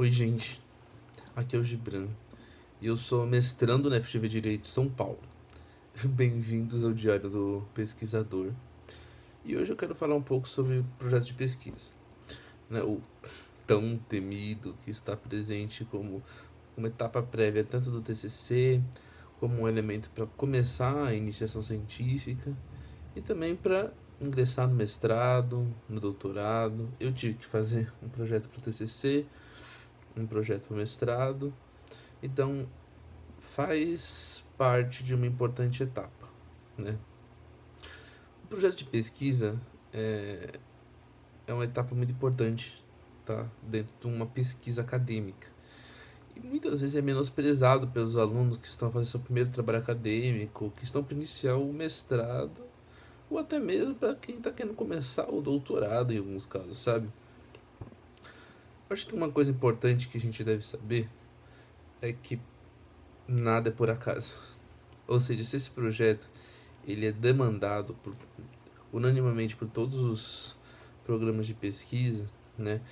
Oi, gente. Aqui é o Gibran e eu sou mestrando na FGV Direito São Paulo. Bem-vindos ao Diário do Pesquisador. E hoje eu quero falar um pouco sobre projetos de pesquisa, né? O tão temido que está presente como uma etapa prévia tanto do TCC, como um elemento para começar a iniciação científica e também para ingressar no mestrado, no doutorado. Eu tive que fazer um projeto para o TCC, um projeto para o mestrado. Então, faz parte de uma importante etapa, né? O projeto de pesquisa é uma etapa muito importante, tá? Dentro de uma pesquisa acadêmica. E muitas vezes é menosprezado pelos alunos que estão fazendo seu primeiro trabalho acadêmico, que estão para iniciar o mestrado, ou até mesmo para quem está querendo começar o doutorado em alguns casos, sabe? Acho que uma coisa importante que a gente deve saber é que nada é por acaso. Ou seja, se esse projeto ele é demandado unanimamente por todos os programas de pesquisa, né?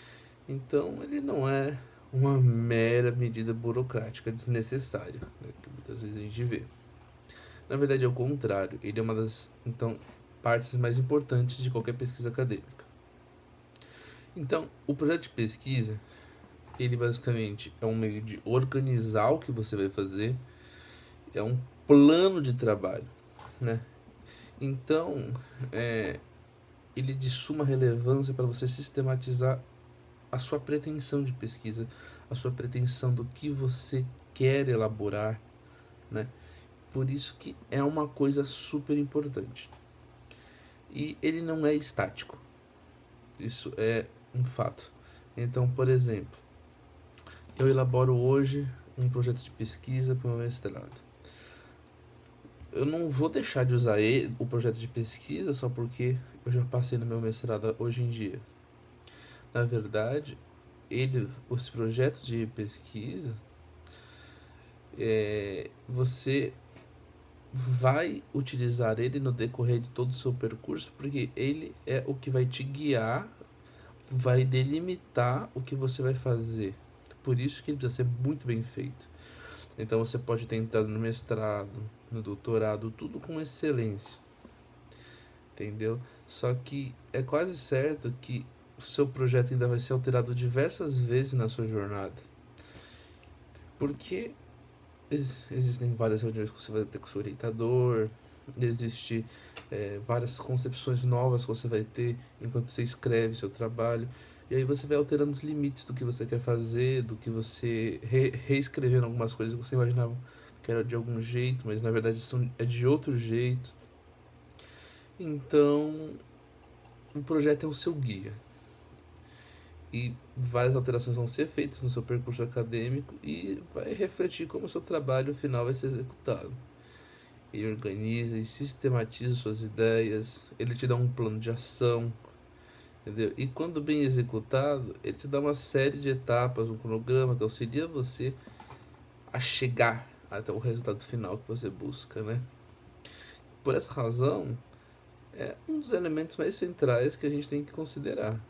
Então ele não é uma mera medida burocrática desnecessária, né, que muitas vezes a gente vê. Na verdade é o contrário, ele é uma das partes mais importantes de qualquer pesquisa acadêmica. Então, o projeto de pesquisa, ele basicamente é um meio de organizar o que você vai fazer, é um plano de trabalho, né? Então, ele é de suma relevância para você sistematizar a sua pretensão de pesquisa, a sua pretensão do que você quer elaborar, né? Por isso que é uma coisa super importante. E ele não é estático. Isso é um fato. Então, por exemplo, eu elaboro hoje um projeto de pesquisa para o meu mestrado. Eu não vou deixar de usar o projeto de pesquisa só porque eu já passei no meu mestrado hoje em dia. Na verdade, os projetos de pesquisa, você vai utilizar ele no decorrer de todo o seu percurso, porque ele é o que vai te guiar, vai delimitar o que você vai fazer. Por isso que ele precisa ser muito bem feito. Então você pode ter entrado no mestrado, no doutorado, tudo com excelência, entendeu? Só que é quase certo que o seu projeto ainda vai ser alterado diversas vezes na sua jornada. Porque existem várias reuniões que você vai ter com o seu orientador, existe várias concepções novas que você vai ter enquanto você escreve seu trabalho, e aí você vai alterando os limites do que você quer fazer, do que você reescrevendo algumas coisas que você imaginava que era de algum jeito, mas na verdade é de outro jeito. Então, o projeto é o seu guia. E várias alterações vão ser feitas no seu percurso acadêmico e vai refletir como o seu trabalho final vai ser executado. Ele organiza e sistematiza suas ideias, ele te dá um plano de ação, entendeu? E quando bem executado, ele te dá uma série de etapas, um cronograma que auxilia você a chegar até o resultado final que você busca, né? Por essa razão, é um dos elementos mais centrais que a gente tem que considerar.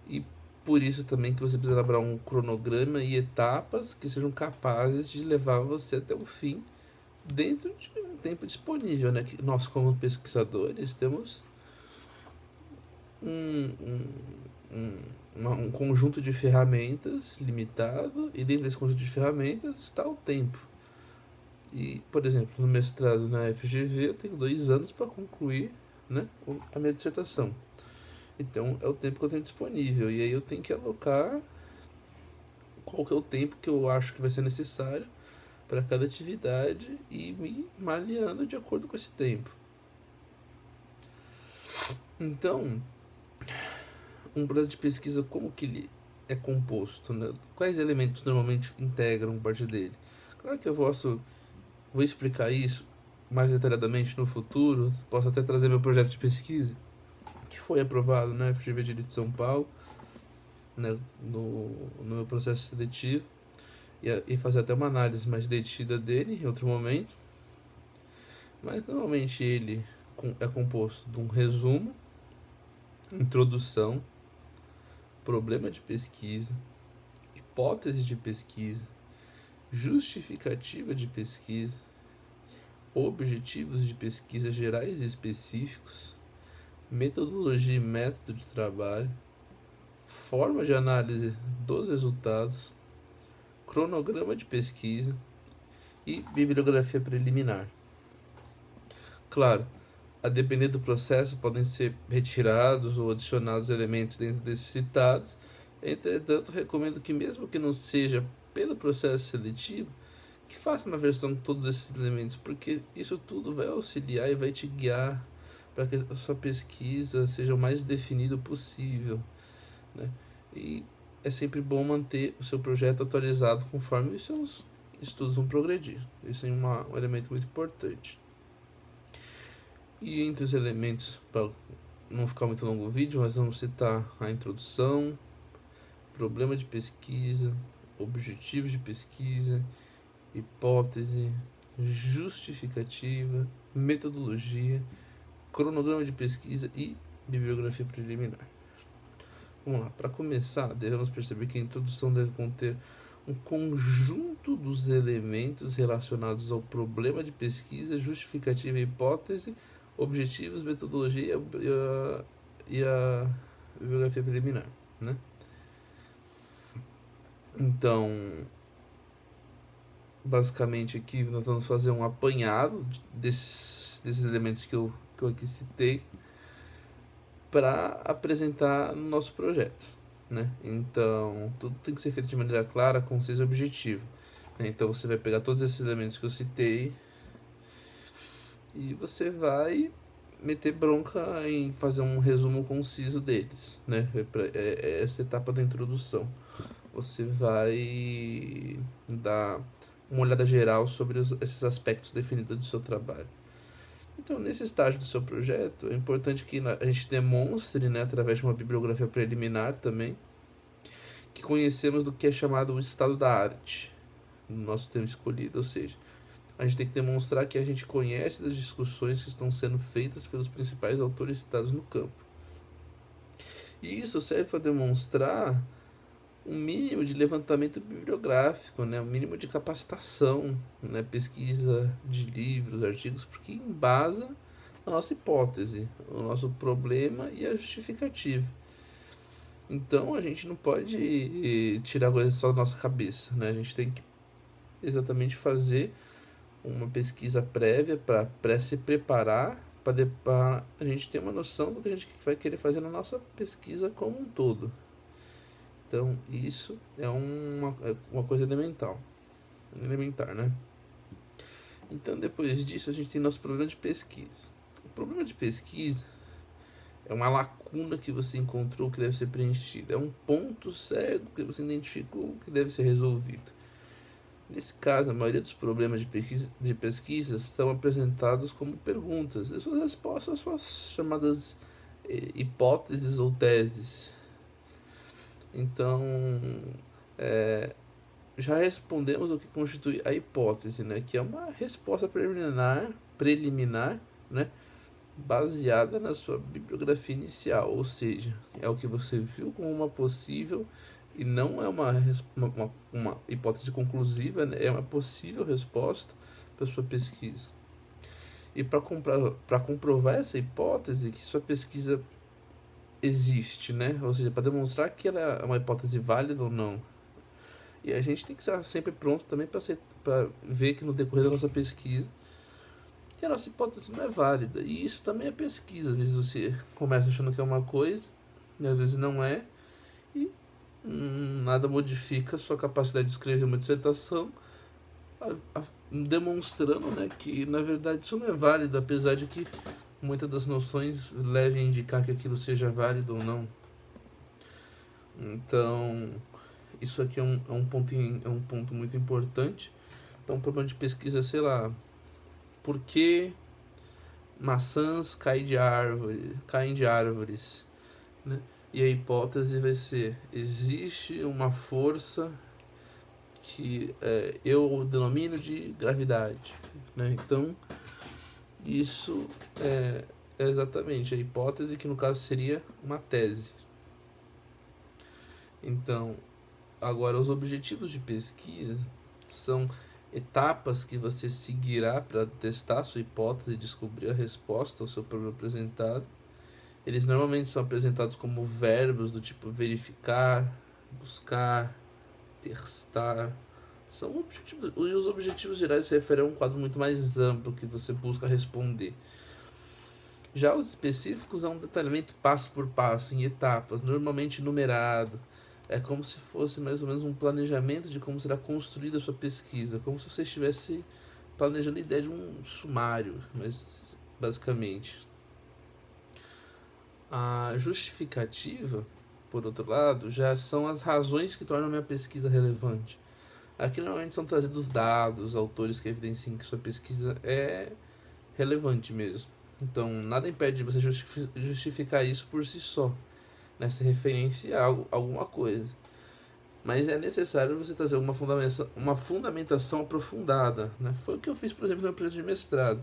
E por isso também que você precisa elaborar um cronograma e etapas que sejam capazes de levar você até o fim dentro de um tempo disponível, né? Que nós, como pesquisadores, temos um, um conjunto de ferramentas limitado, e dentro desse conjunto de ferramentas está o tempo. E, por exemplo, no mestrado na FGV eu tenho 2 anos para concluir, né, a minha dissertação. Então é o tempo que eu tenho disponível, e aí eu tenho que alocar qual que é o tempo que eu acho que vai ser necessário para cada atividade e me malhando de acordo com esse tempo. Então, um projeto de pesquisa, como que ele é composto, né? Quais elementos normalmente integram parte dele? Claro que vou explicar isso mais detalhadamente no futuro. Posso até trazer meu projeto de pesquisa, que foi aprovado na FGV Direito de São Paulo, né, no meu processo seletivo, e fazer até uma análise mais detida dele em outro momento. Mas normalmente ele é composto de um resumo, introdução, problema de pesquisa, hipótese de pesquisa, justificativa de pesquisa, objetivos de pesquisa gerais e específicos, metodologia e método de trabalho, forma de análise dos resultados, cronograma de pesquisa e bibliografia preliminar. Claro, a depender do processo, podem ser retirados ou adicionados elementos dentro desses citados. Entretanto, recomendo que, mesmo que não seja pelo processo seletivo, que faça uma versão de todos esses elementos, porque isso tudo vai auxiliar e vai te guiar para que a sua pesquisa seja o mais definido possível, né? E é sempre bom manter o seu projeto atualizado conforme os seus estudos vão progredir. Isso é um elemento muito importante. E entre os elementos, para não ficar muito longo o vídeo, nós vamos citar a introdução, problema de pesquisa, objetivos de pesquisa, hipótese, justificativa, metodologia, cronograma de pesquisa e bibliografia preliminar. Vamos lá, para começar, devemos perceber que a introdução deve conter um conjunto dos elementos relacionados ao problema de pesquisa, justificativa e hipótese, objetivos, metodologia e a bibliografia preliminar, né? Então, basicamente aqui nós vamos fazer um apanhado desses elementos que eu aqui citei para apresentar no nosso projeto, né? Então, tudo tem que ser feito de maneira clara, concisa e objetiva, né? Então, você vai pegar todos esses elementos que eu citei e você vai meter bronca em fazer um resumo conciso deles, né? É essa etapa da introdução. Você vai dar uma olhada geral sobre esses aspectos definidos do seu trabalho. Então, nesse estágio do seu projeto, é importante que a gente demonstre, né, através de uma bibliografia preliminar também, que conhecemos do que é chamado o estado da arte, no nosso tema escolhido, ou seja, a gente tem que demonstrar que a gente conhece das discussões que estão sendo feitas pelos principais autores citados no campo. E isso serve para demonstrar um mínimo de levantamento bibliográfico, né, um mínimo de capacitação, né, pesquisa de livros, artigos, porque embasa a nossa hipótese, o nosso problema e a justificativa. Então a gente não pode tirar coisas só da nossa cabeça, né? A gente tem que exatamente fazer uma pesquisa prévia para se preparar, para a gente ter uma noção do que a gente vai querer fazer na nossa pesquisa como um todo. Então, isso é uma coisa elementar, né? Então, depois disso, a gente tem nosso problema de pesquisa. O problema de pesquisa é uma lacuna que você encontrou que deve ser preenchida. É um ponto cego que você identificou que deve ser resolvido. Nesse caso, a maioria dos problemas de pesquisa são apresentados como perguntas. E suas respostas são as chamadas hipóteses ou teses. Então, já respondemos o que constitui a hipótese, né? Que é uma resposta preliminar, né? Baseada na sua bibliografia inicial, ou seja, é o que você viu como uma possível e não é uma hipótese conclusiva, né? É uma possível resposta para sua pesquisa. E para comprovar essa hipótese, que sua pesquisa existe, né? Ou seja, para demonstrar que ela é uma hipótese válida ou não. E a gente tem que estar sempre pronto também para ver que no decorrer da nossa pesquisa que a nossa hipótese não é válida. E isso também é pesquisa. Às vezes você começa achando que é uma coisa e às vezes não é. E nada modifica a sua capacidade de escrever uma dissertação demonstrando, né, que na verdade isso não é válido, apesar de que muitas das noções levem a indicar que aquilo seja válido ou não. Então, isso aqui é um ponto muito importante. Então, o problema de pesquisa, sei lá, por que maçãs caem de árvores, né? E a hipótese vai ser: existe uma força que eu denomino de gravidade, né? Então, isso é exatamente a hipótese, que no caso seria uma tese. Então, Agora, os objetivos de pesquisa são etapas que você seguirá para testar a sua hipótese e descobrir a resposta ao seu problema apresentado. Eles normalmente são apresentados como verbos do tipo verificar, buscar, testar. São objetivos, e os objetivos gerais se referem a um quadro muito mais amplo que você busca responder. Já os específicos é um detalhamento passo por passo, em etapas, normalmente numerado. É como se fosse mais ou menos um planejamento de como será construída a sua pesquisa, como se você estivesse planejando a ideia de um sumário, mas basicamente. A justificativa, por outro lado, já são as razões que tornam a minha pesquisa relevante. Aqui normalmente são trazidos dados, autores que evidenciam que sua pesquisa é relevante mesmo. Então, nada impede de você justificar isso por si só, né? Se referenciar a alguma coisa. Mas é necessário você trazer uma fundamentação aprofundada, né? Foi o que eu fiz, por exemplo, no meu projeto de mestrado.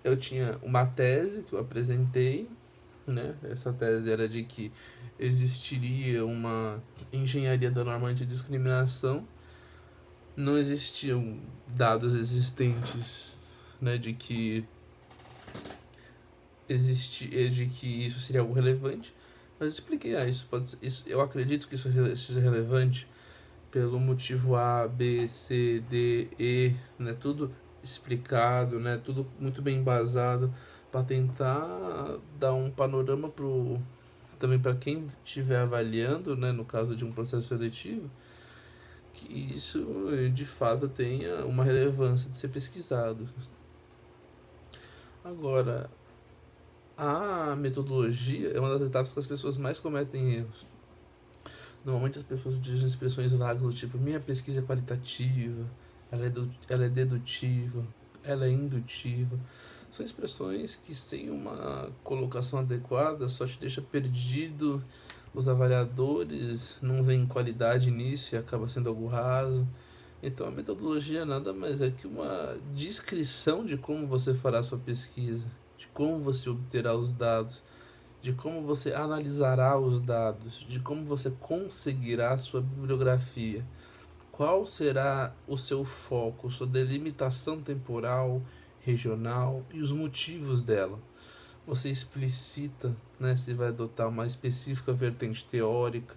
Eu tinha uma tese que eu apresentei, né? Essa tese era de que existiria uma engenharia da norma antidiscriminação. Não existiam dados existentes, né, de que de que isso seria algo relevante, mas expliquei, isso, eu acredito que isso seja relevante pelo motivo A, B, C, D, E, né, tudo explicado, né, tudo muito bem embasado para tentar dar um panorama também para quem estiver avaliando, né, no caso de um processo seletivo, que isso de fato tenha uma relevância de ser pesquisado. Agora, a metodologia é uma das etapas que as pessoas mais cometem erros. Normalmente as pessoas utilizam expressões vagas do tipo minha pesquisa é qualitativa, ela é dedutiva, ela é indutiva. São expressões que sem uma colocação adequada só te deixa perdido, os avaliadores não veem qualidade nisso e acaba sendo algo raso. Então a metodologia nada mais é que uma descrição de como você fará a sua pesquisa, de como você obterá os dados, de como você analisará os dados, de como você conseguirá a sua bibliografia, qual será o seu foco, sua delimitação temporal, regional e os motivos dela. Você explicita, né, se vai adotar uma específica vertente teórica,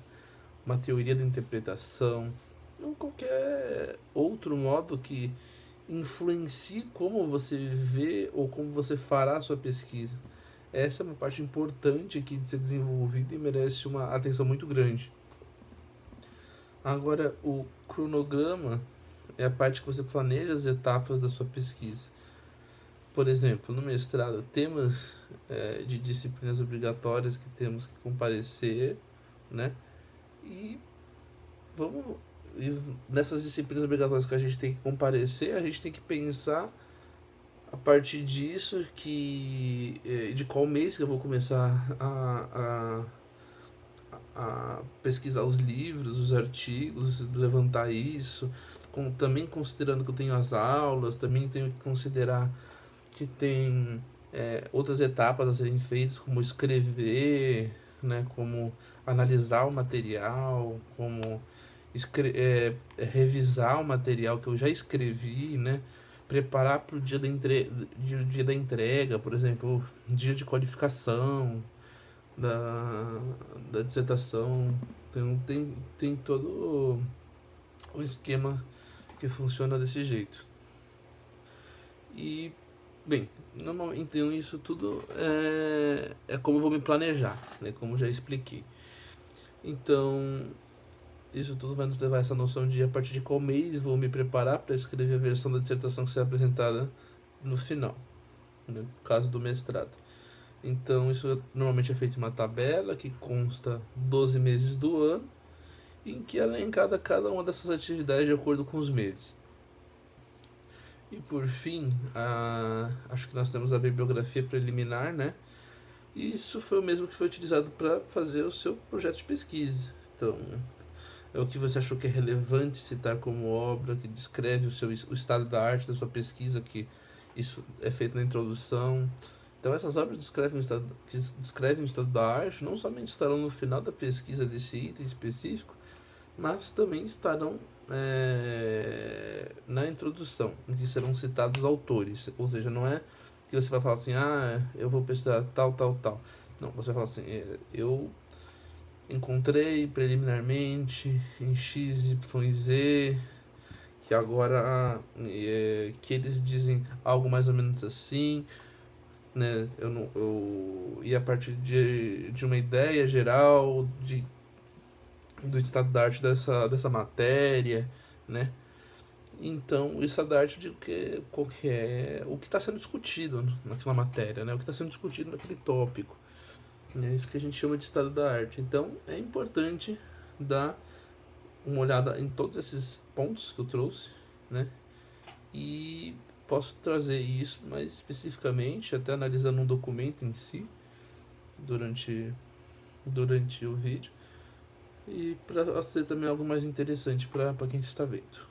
uma teoria da interpretação, ou qualquer outro modo que influencie como você vê ou como você fará a sua pesquisa. Essa é uma parte importante aqui de ser desenvolvida e merece uma atenção muito grande. Agora, o cronograma é a parte que você planeja as etapas da sua pesquisa. Por exemplo, no mestrado, temas de disciplinas obrigatórias que temos que comparecer, né? E vamos nessas disciplinas obrigatórias que a gente tem que comparecer, a gente tem que pensar a partir disso de qual mês que eu vou começar a pesquisar os livros, os artigos, levantar isso, também considerando que eu tenho as aulas, também tenho que considerar que tem outras etapas a serem feitas, como escrever, né, como analisar o material, como revisar o material que eu já escrevi, né, preparar para o dia da entrega, por exemplo, dia de qualificação da dissertação. Então tem todo o esquema que funciona desse jeito. E, bem, normalmente então isso tudo é como eu vou me planejar, né, como já expliquei. Então, isso tudo vai nos levar a essa noção de a partir de qual mês vou me preparar para escrever a versão da dissertação que será apresentada no final, no caso do mestrado. Então, isso normalmente é feito em uma tabela que consta 12 meses do ano, em que é elencada cada uma dessas atividades de acordo com os meses. E por fim, acho que nós temos a bibliografia preliminar, né? E isso foi o mesmo que foi utilizado para fazer o seu projeto de pesquisa. Então, é o que você achou que é relevante citar como obra, que descreve o estado da arte da sua pesquisa, que isso é feito na introdução. Então essas obras que descrevem o estado da arte não somente estarão no final da pesquisa desse item específico, mas também estarão na introdução, em que serão citados autores. Ou seja, não é que você vai falar assim, eu vou pesquisar tal, tal, tal. Não, você vai falar assim, eu encontrei preliminarmente em X, Y, Z, que agora que eles dizem algo mais ou menos assim, né? Eu não, eu e a partir de uma ideia geral do estado da arte dessa matéria, né? Então, o estado da arte de qual que é o que está sendo discutido naquela matéria, né? O que está sendo discutido naquele tópico. É isso que a gente chama de estado da arte. Então, é importante dar uma olhada em todos esses pontos que eu trouxe, né? E posso trazer isso mais especificamente, até analisando um documento em si, durante o vídeo, e para ser também algo mais interessante para quem está vendo.